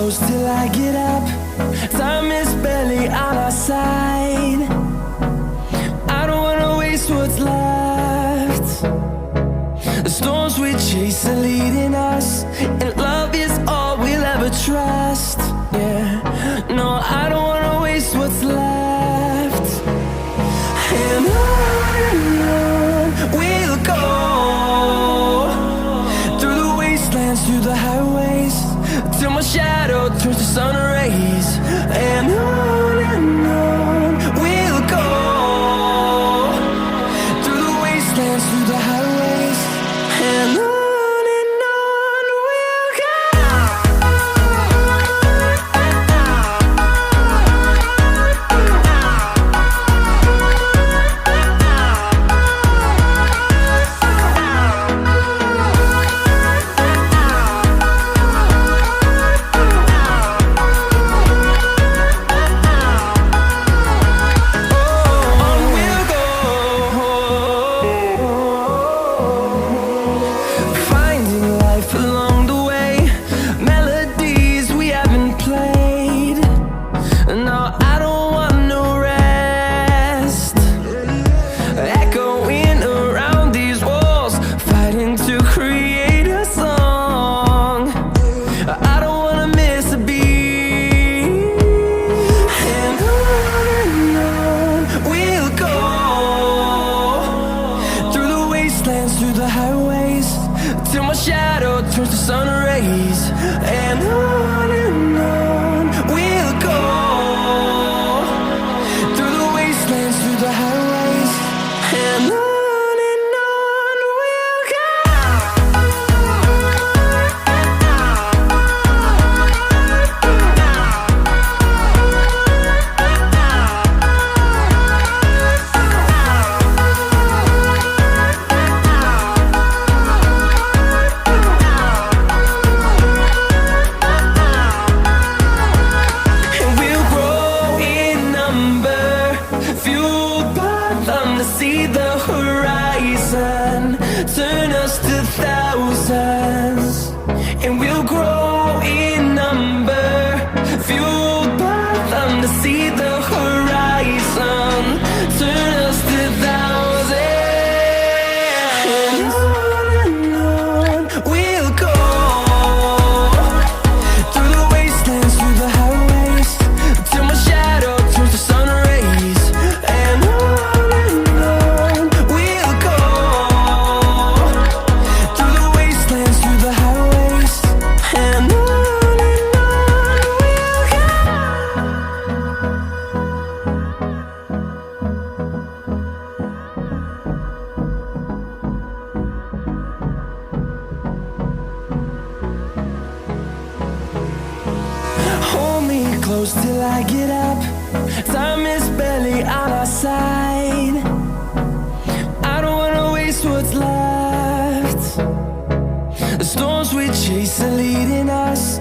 close till I get up. Time is barely on our side. I don't wanna waste what's left. The storms we chase are leading us, and love is all we'll ever trust. Yeah, no, I don't wanna waste what's left. And on we'll go, through the wastelands, through the highways, till my shadow turns to sun rays. And on we'll go, through the wastelands, through the highways, and on we'll go. Through the highways, till my shadow turns to sun rays. And on we'll go, through the wastelands, through the highways, and on we'll go. See the horizon turn us to thousands, and we'll grow in number, fueled by them. To see the horizon turn us to thousands, and on we'll go, through the wastelands, through the highways, till my shadow turns to sun rays. And close till I get up. Time is barely on our side. I don't wanna waste what's left. The storms we chase are leading us,